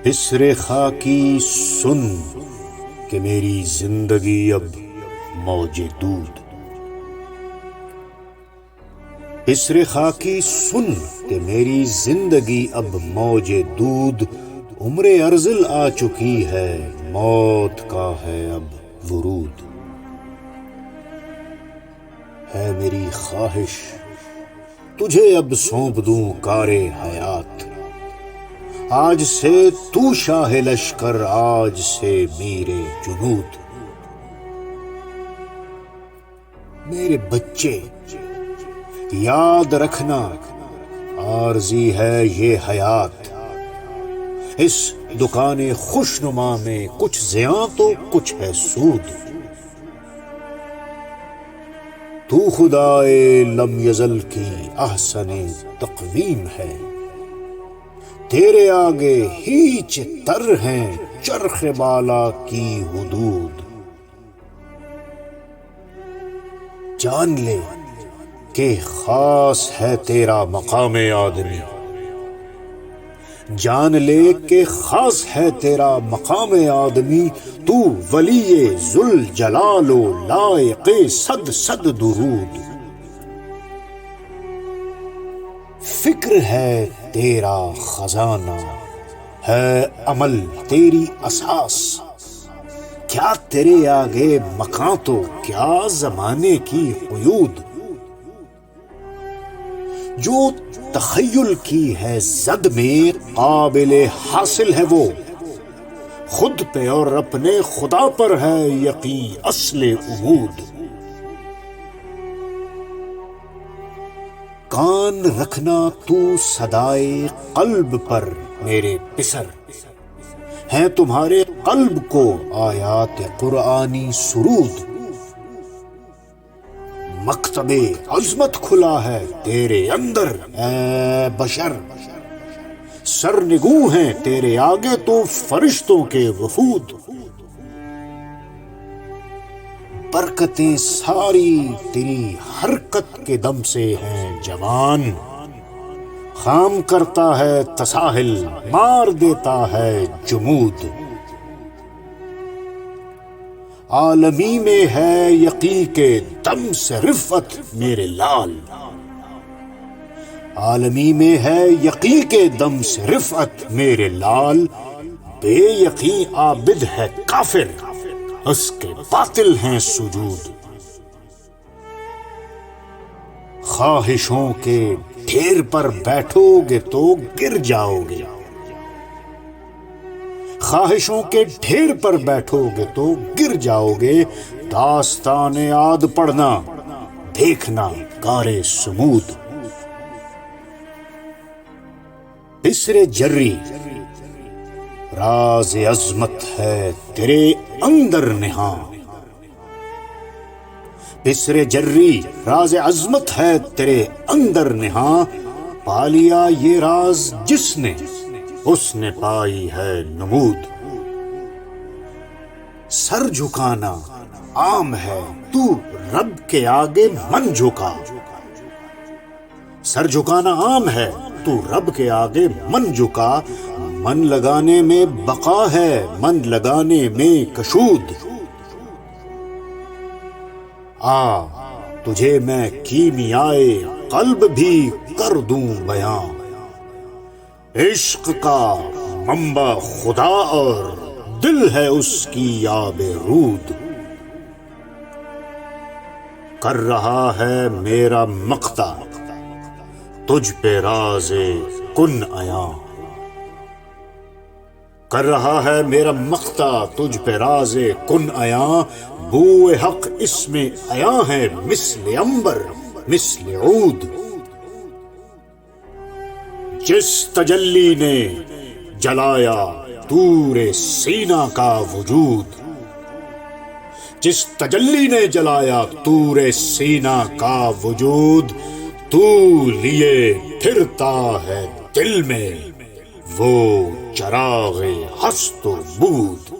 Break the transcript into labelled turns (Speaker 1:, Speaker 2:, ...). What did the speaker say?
Speaker 1: بسر خاکی سن کہ میری زندگی اب موج دود. بسر خاکی سن کہ میری زندگی اب موج دود. عمر ارذل آ چکی ہے، موت کا ہے اب ورود. ہے میری خواہش تجھے اب سونپ دوں کار حیات. آج سے تو شاہ لشکر، آج سے میرے جنود. میرے بچے یاد رکھنا، عارضی ہے یہ حیات. اس دکان خوشنما میں کچھ زیاں تو کچھ ہے سود. تو خدائے لم یزل کی احسن تقویم ہے، تیرے آگے ہیچ تر ہیں چرخ بالا کی حدود. جان لے کہ خاص ہے تیرا مقام آدمی، جان لے کہ خاص ہے تیرا مقام آدمی. تو ولی ذوالجلال و لائق صد صد درود. فکر ہے تیرا خزانہ، ہے عمل تیری اساس. کیا تیرے آگے مکان تو کیا زمانے کی قیود. جو تخیل کی ہے زد میں قابل حاصل ہے وہ، خود پہ اور اپنے خدا پر ہے یقین اصل عمود. کان رکھنا تو صدائے قلب پر میرے پسر، ہیں تمہارے قلب کو آیات قرآنی سرود. مکتب عظمت کھلا ہے تیرے اندر اے بشر، سرنگوں ہیں تیرے آگے تو فرشتوں کے وفود. برکتیں ساری تیری حرکت کے دم سے ہیں جوان. خام کرتا ہے تساہل، مار دیتا ہے جمود. عالمی میں ہے یقین کے دم سے رفعت میرے لال. عالمی میں ہے یقین کے دم سے رفعت میرے لال. بے یقین عابد ہے کافر، اس کے باطل ہیں سجود. خواہشوں کے ڈھیر پر بیٹھو گے تو گر جاؤ گے. خواہشوں کے ڈھیر پر بیٹھو گے تو گر جاؤ گے. داستان عاد پڑھنا، دیکھنا کار سمود. بسر جری راز عظمت ہے تیرے اندر نہاں. بسر جری راز عظمت ہے تیرے اندر نہاں. پا لیا یہ راز جس نے، اس نے پائی ہے نمود. سر جھکانا عام ہے تو رب کے آگے من جھکا. سر جھکانا عام ہے تو رب کے آگے من جھکا. من لگانے میں بقا ہے، من لگانے میں کشود. آ تجھے میں کیمیائے قلب بھی کر دوں بیان. عشق کا منبع خدا اور دل ہے اس کی آب رود. کر رہا ہے میرا مقتا تجھ پہ راز کن عیاں. کر رہا ہے میرا مقتا تجھ پہ راز کن عیاں. بو حق اس میں عیاں ہے مثل عنبر مثل عود. جس تجلی نے جلایا طور سینا کا وجود، جس تجلی نے جلایا طور سینا کا وجود. تو لیے پھرتا ہے دل میں وہ چراغ ہست و بود.